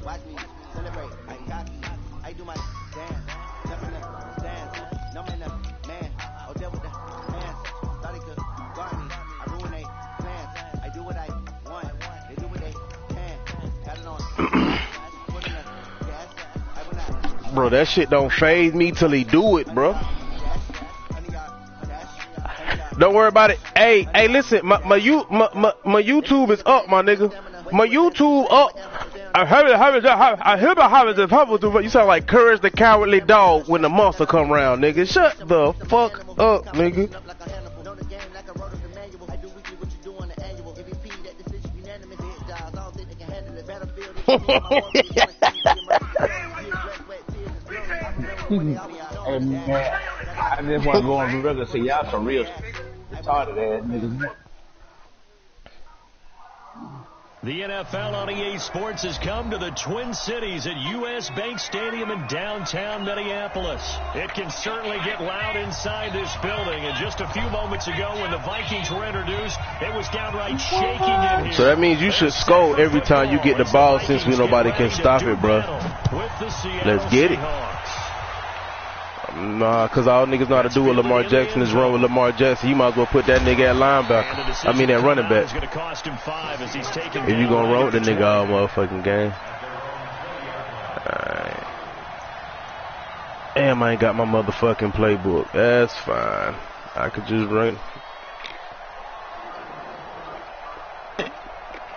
Watch me celebrate. I got it. I do my dance. Jump in the stands. No man, man. Oh, there with the hands. Thought he could guard me. I ruin they plans. I do what I want. They do what they can. Got it on. Bro, that shit don't phase me till he do it, bro. Don't worry about it. Hey, listen, my YouTube is up, my nigga. My YouTube up. I heard it. You sound like Courage the Cowardly Dog when the monster come around, nigga. Shut the fuck up, nigga. Hey man, I just want to go on the record and say y'all some real retarded ass niggas. The NFL on EA Sports has come to the Twin Cities at US Bank Stadium in downtown Minneapolis. It can certainly get loud inside this building. And just a few moments ago when the Vikings were introduced, it was downright shaking in here. So that means you should score every time you get the ball since nobody can stop it, bro. Let's get it. Nah, because all niggas know how to do with Lamar Jackson is run with Lamar Jackson. You might as well put that nigga at linebacker. I mean, that running back. If you gonna roll the nigga all motherfucking game. Alright. Damn, I ain't got my motherfucking playbook. That's fine. I could just run.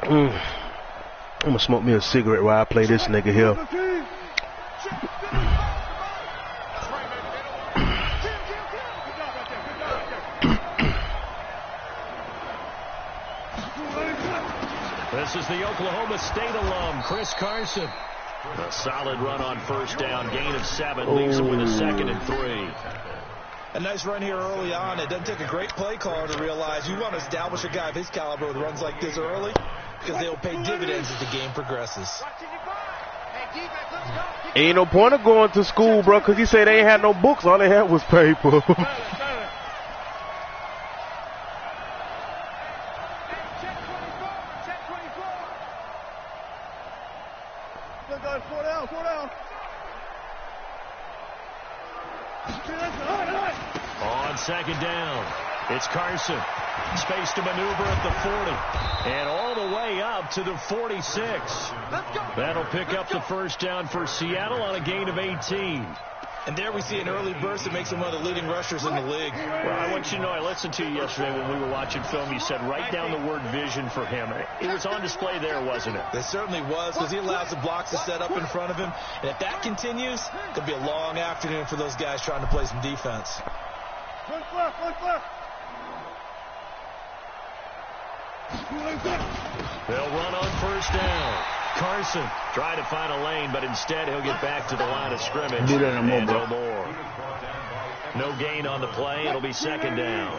I'm gonna smoke me a cigarette while I play this nigga here. This is the Oklahoma State alum, Chris Carson. A solid run on first down, gain of 7, leaves him with a 2nd and 3. A nice run here early on. It doesn't take a great play caller to realize you want to establish a guy of his caliber with runs like this early because they will pay dividends as the game progresses. Ain't no point of going to school, bro, because he said they ain't had no books. All they had was paper. On second down, it's Carson. Space to maneuver at the 40. And all the way up to the 46. That'll pick up the first down for Seattle on a gain of 18. And there we see an early burst that makes him one of the leading rushers in the league. Well, I want you to know, I listened to you yesterday when we were watching film. You said write down the word vision for him. It was on display there, wasn't it? It certainly was, because he allows the blocks to set up in front of him. And if that continues, it could be a long afternoon for those guys trying to play some defense. They'll run on first down. Carson trying to find a lane, but instead he'll get back to the line of scrimmage. And no more. No gain on the play. It'll be second down.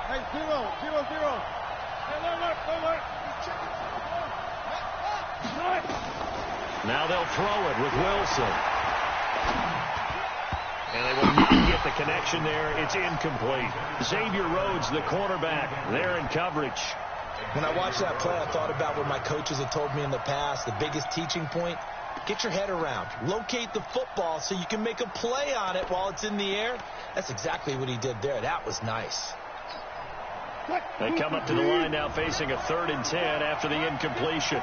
Hey, 0-0-0. Now they'll throw it with Wilson. And they will get the connection there. It's incomplete. Xavier Rhodes, the cornerback, there in coverage. When I watched that play, I thought about what my coaches had told me in the past. The biggest teaching point, get your head around. Locate the football so you can make a play on it while it's in the air. That's exactly what he did there. That was nice. They come up to the line now facing a 3rd and 10 after the incompletion.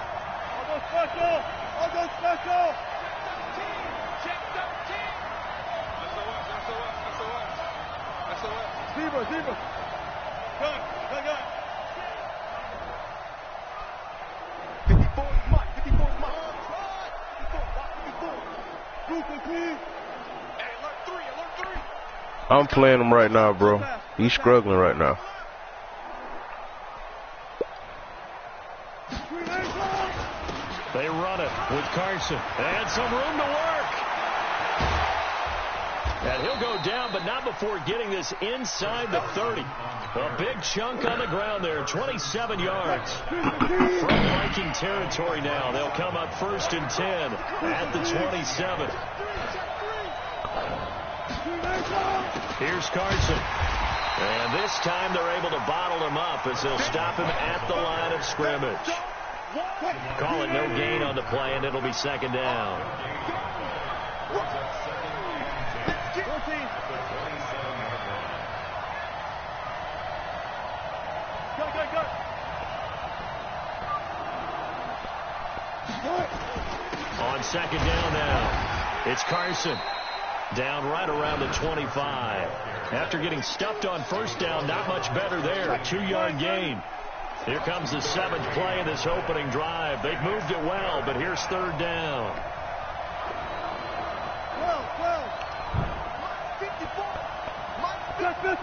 Zebra. Gun. 54 Mike. Alert 3. I'm playing him right now, bro. He's struggling right now. They run it with Carson. And some room to work. And he'll go down, but not before getting this inside the 30. A big chunk on the ground there, 27 yards. From Viking territory now. They'll come up 1st and 10 at the 27. Here's Carson. And this time they're able to bottle him up as they'll stop him at the line of scrimmage. Call it no gain on the play, and it'll be second down. On second down now, it's Carson. Down right around the 25. After getting stuffed on first down, not much better there. 2-yard gain. Here comes the 7th play of this opening drive. They've moved it well, but here's third down.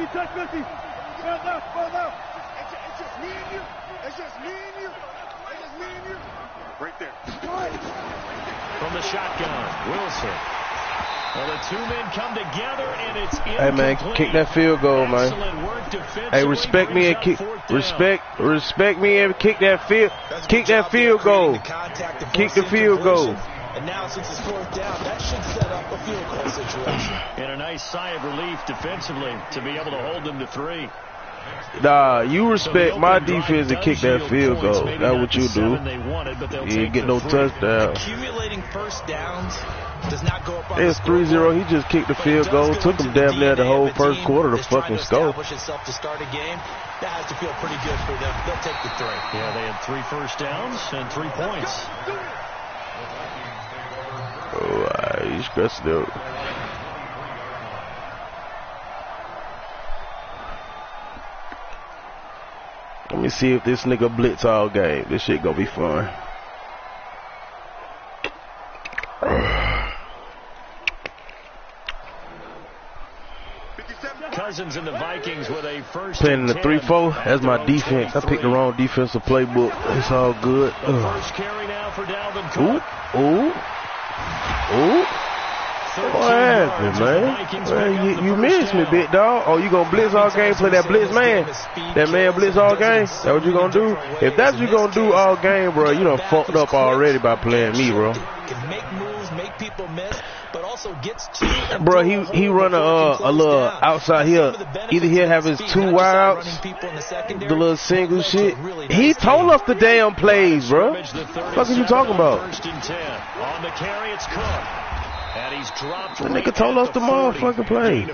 50. Well, no. It's just me and you. It's just me and you. Right there. From the shotgun, Wilson. Well, the two men come together, and it's incomplete. Hey, man, kick that field goal, man. Hey, respect me and kick that field goal. Kick the field goal. And now, since it's fourth down, that should set up a field goal situation. And a nice sigh of relief defensively to be able to hold them to 3. Nah, you respect my defense and kick that field goal. That's what you do. You ain't get no touchdown. Accumulating first downs does not go up on it's 3-0. He just kicked the field goal. Took him damn near the whole first quarter to fucking score. Itself to start a game. That has to feel pretty good for them. They'll take the 3. Yeah, they had 3 first downs and 3 points. Oh, he's stressed out. Let me see if this nigga blitz all game. This shit gonna be fun. Cousins and the Vikings with a first. Playing in the 3-4. That's my defense. I picked the wrong defensive playbook. It's all good. First carry now for Dalvin Cook. Ooh. What happened, man? You missed me, big dog. Oh, you gonna blitz all game? Play that blitz man? That man blitz all game? That what you gonna do? If that's what you gonna do all game, bro, you done fucked up already by playing me, bro. Can make moves, make people miss, but also gets to. Bro, he run a little outside here. Either he'll have his 2 wide outs, the little single shit. He told us the damn plays, bro. What are you talking about? First and 10. On the carry, it's Cook. And he's dropped. The nigga told us the motherfucking play.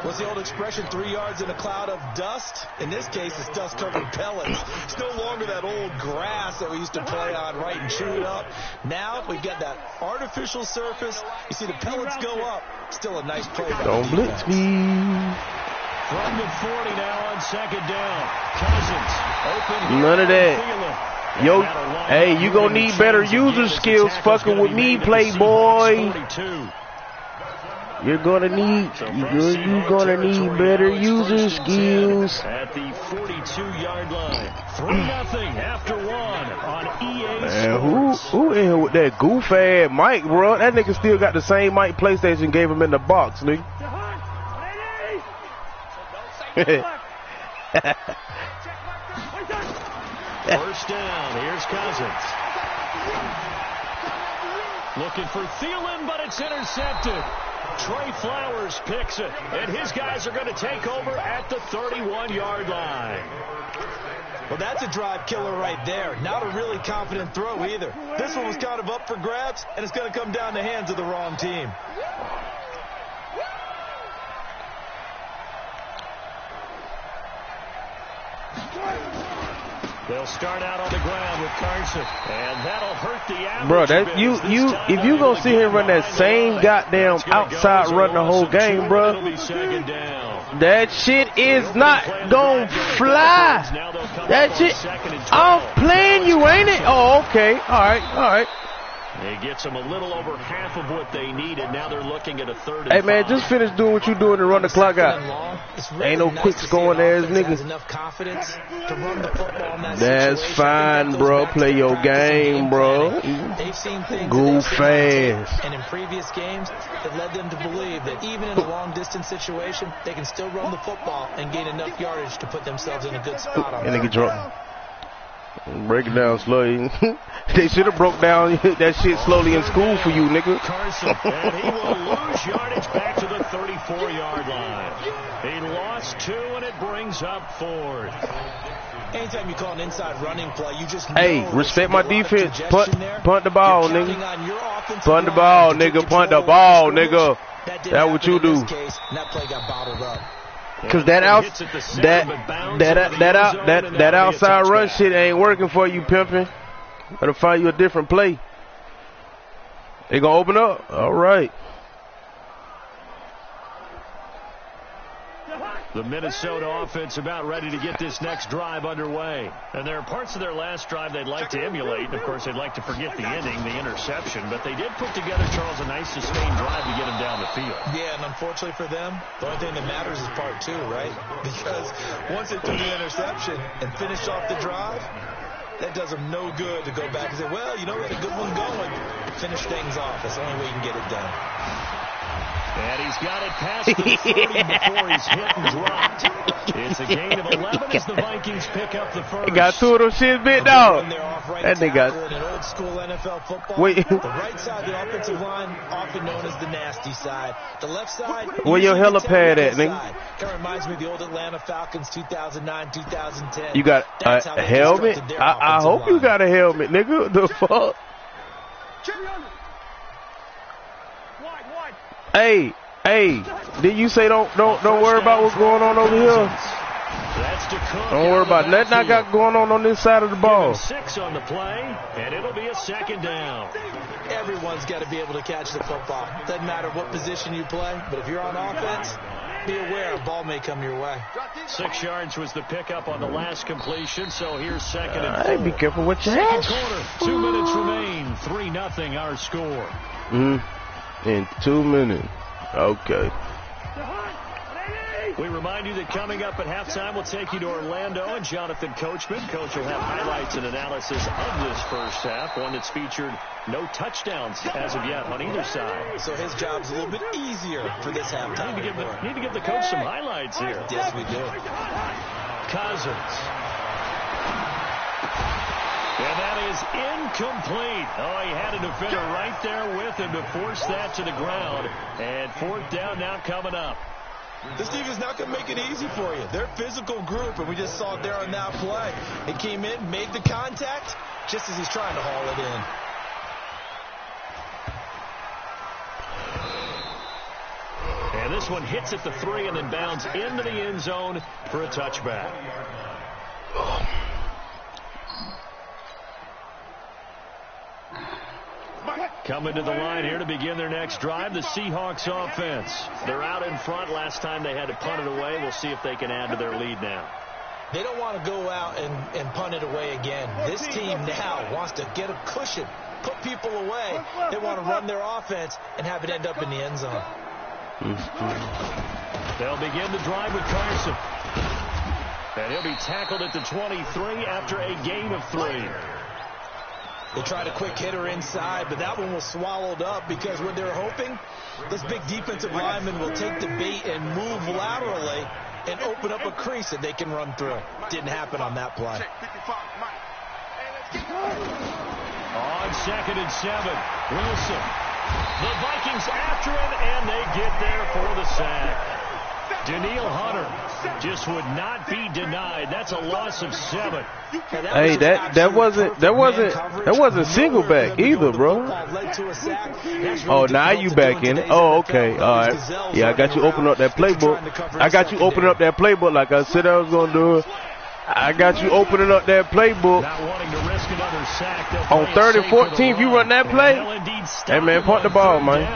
What's the old expression, 3 yards in a cloud of dust? In this case, it's dust-covered pellets. It's no longer that old grass that we used to play on, right, and chew it up. Now we've got that artificial surface. You see the pellets go up. Still a nice play. Don't blitz me. From the 40 now on second down. Cousins open. None of that. Yo, hey, you gonna need better user skills fucking with me, playboy. You're gonna need better user skills. At the 42-yard line. 3-0 after 1 on EA Man, Sports. who in here with that goof ass mic, bro? That nigga still got the same mic PlayStation gave him in the box, nigga. First down. Here's Cousins. Looking for Thielen, but it's intercepted. Trey Flowers picks it, and his guys are going to take over at the 31-yard line. Well, that's a drive killer right there. Not a really confident throw either. This one was kind of up for grabs, and it's going to come down the hands of the wrong team. They'll start out on the ground with Carson, and that'll hurt the average. Bro, that if you gonna sit here and run that same goddamn outside run the whole game, bro, that shit is not gonna fly. That shit, I'm playing you, ain't it? Oh, okay, all right. It gets them a little over half of what they needed. Now they're looking at a 3rd and Hey, man, 5. just finish doing what you doing and run the clock out. Ain't no quick scoring ass niggas. That's fine, bro. Play your game, bro. Go fast. And in previous games, it led them to believe that even in a long-distance situation, they can still run the football and gain enough yardage to put themselves in a good spot on And they get drunk. Break it down slowly. They should have broke down that shit slowly in school for you, nigga. Carson, and he will lose yardage back to the 34-yard line. He lost 2, and it brings up 4th. Anytime you call an inside running play, you just hey, respect my defense. Punt the ball, nigga. Punt the ball, nigga. Punt the ball, nigga. That's what you do. That play got bottled up. Cause that outside run shit ain't working for you, pimping. Better find you a different play. They gonna open up. All right. The Minnesota offense about ready to get this next drive underway. And there are parts of their last drive they'd like to emulate. And, of course, they'd like to forget the ending, the interception. But they did put together, Charles, a nice sustained drive to get them down the field. Yeah, and unfortunately for them, the only thing that matters is part 2, right? Because once they threw the interception and finished off the drive, that does them no good to go back and say, well, you know, we had a good one going. Finish things off. That's the only way you can get it done. And he's got it past the 30 before he's hit and dropped. It's a gain of 11 as the Vikings pick up the first. He got 2 of those shit bit dog. That nigga. In old school NFL football, wait. The right side of the offensive line, often known as the nasty side. The left side, where your helipad at, nigga? Kind of reminds me of the old Atlanta Falcons 2009, 2010. You got a helmet? I hope you got a helmet, nigga. The fuck? Hey, did you say don't worry about what's going on over here? Don't worry about nothing I got going on this side of the ball. 6 on the play, and it'll be a 2nd down. Everyone's got to be able to catch the football. Doesn't matter what position you play, but if you're on offense, be aware a ball may come your way. 6 yards was the pickup on the last completion, so here's 2nd and 4. Hey, be careful what you have. 2nd quarter, 2 minutes remain, 3-0 our score. In 2 minutes. Okay. We remind you that coming up at halftime, we'll take you to Orlando and Jonathan Coachman. Coach will have highlights and analysis of this first half, one that's featured no touchdowns as of yet on either side. So his job's a little bit easier for this halftime. Need to give the coach some highlights here. Yes, we do. Cousins. And that is incomplete. Oh, he had a defender right there with him to force that to the ground. And 4th down now coming up. This team is not going to make it easy for you. They're a physical group, and we just saw it there on that play. It came in, made the contact, just as he's trying to haul it in. And this one hits at the 3 and then bounds into the end zone for a touchback. Coming to the line here to begin their next drive, the Seahawks offense. They're out in front. Last time they had to punt it away. We'll see if they can add to their lead now. They don't want to go out and punt it away again. This team now wants to get a cushion, put people away. They want to run their offense and have it end up in the end zone. They'll begin the drive with Carson. And he'll be tackled at the 23 after a gain of 3. They tried a quick hitter inside, but that one was swallowed up because when they're hoping, this big defensive lineman will take the bait and move laterally and open up a crease that they can run through. Didn't happen on that play. On 2nd and 7, Wilson. The Vikings after him, and they get there for the sack. Daniil Hunter just would not be denied. That's a loss of 7. Hey, that wasn't single back either, bro. Oh, now you back in it. Oh, okay. All right. Yeah, I got you open up that playbook. Like I said I was gonna do it. I got you opening up that playbook. On 3rd and 14, if you run that play, hey man, punt the ball, man.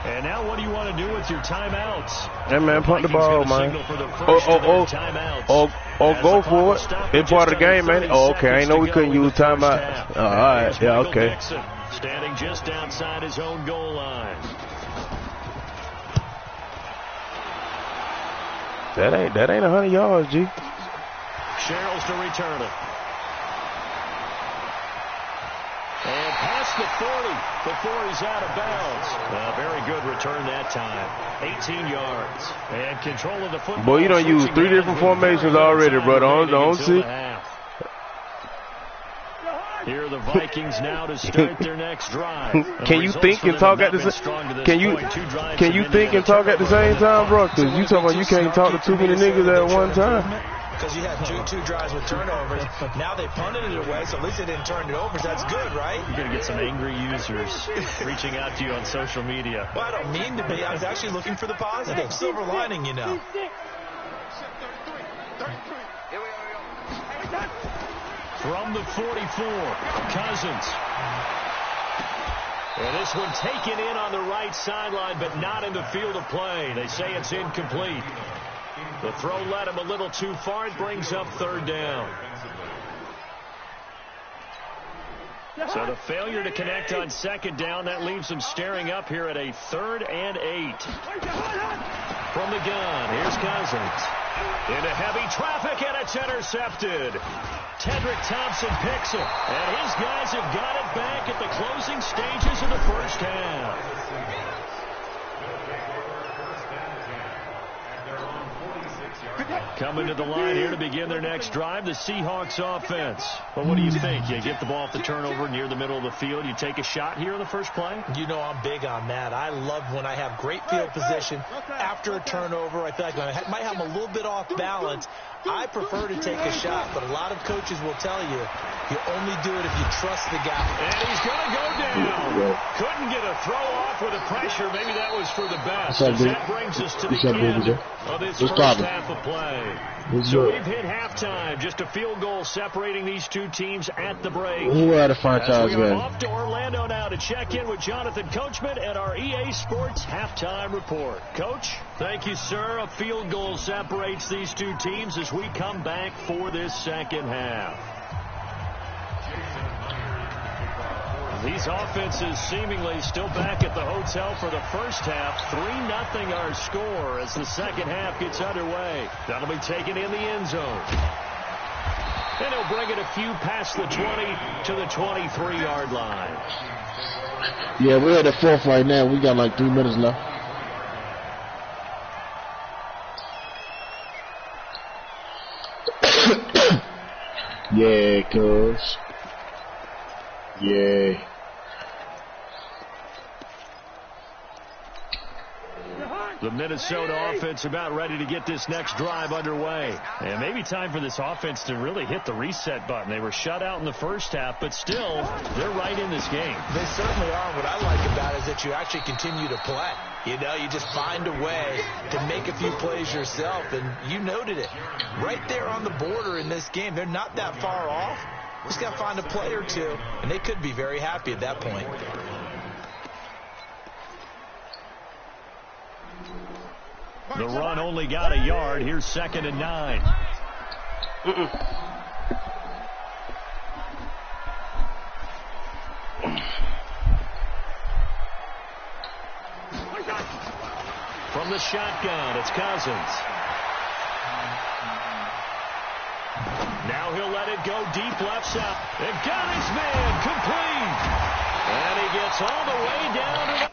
And now what do you want to do with your timeouts? Hey, man, punt the ball, man. Or go for it. It's part of the game, man. Oh, okay. I ain't know we couldn't use timeout. All right. Yeah, okay. Standing just outside his own goal line. That ain't 100 yards, G. Sherrills to return it. And past the 40 before he's out of bounds. A very good return that time. 18 yards. And control of the football. Boy, you don't use 3 different formations already, bro. Don't see. Here are the Vikings now to start their next drive. Can you think and talk at the same? Can you think and talk at the same time, bro? Because you talking about you can't talk to too many niggas at one time. Because you had two drives with turnovers. Now they punted it away, so at least they didn't turn it over. So that's good, right? You're going to get some angry users reaching out to you on social media. Well, I don't mean to be. I was actually looking for the positive. Silver lining, you know. From the 44, Cousins. And this one taken in on the right sideline, but not in the field of play. They say it's incomplete. The throw led him a little too far. It brings up third down. So the failure to connect on second down, that leaves them staring up here at a 3rd and 8. From the gun, here's Cousins. Into heavy traffic, and it's intercepted. Tedrick Thompson picks it, and his guys have got it back at the closing stages of the first half. Coming to the line here to begin their next drive, the Seahawks offense. Well, what do you think? You get the ball off the turnover near the middle of the field. You take a shot here in the first play? You know I'm big on that. I love when I have great field position after a turnover. I feel like I might have them a little bit off balance. I prefer to take a shot, but a lot of coaches will tell you only do it if you trust the guy. And he's going to go down. Couldn't get a throw off with the pressure. Maybe that was for the best. That brings us to the end of this first half of play. So we've hit halftime. Just a field goal separating these two teams at the break. Who had a franchise we are game? off to Orlando now to check in with Jonathan Coachman and our EA Sports halftime report. Coach, thank you, sir. A field goal separates these two teams as we come back for this second half. These offenses seemingly still back at the hotel for the first half. 3-0 our score as the second half gets underway. That'll be taken in the end zone. And he'll bring it a few past the 20 to the 23-yard line. Yeah, we're at the 4th right now. We got like 3 minutes left. Yeah, cuz. Yeah. The Minnesota offense about ready to get this next drive underway. And maybe time for this offense to really hit the reset button. They were shut out in the first half, but still, they're right in this game. They certainly are. What I like about it is that you actually continue to play. You know, you just find a way to make a few plays yourself, and you noted it. Right there on the border in this game, they're not that far off. Just got to find a play or two, and they could be very happy at that point. The run only got a yard. Here's 2nd and 9. From the shotgun, it's Cousins. Now he'll let it go deep left side. And got his man complete. And he gets all the way down to the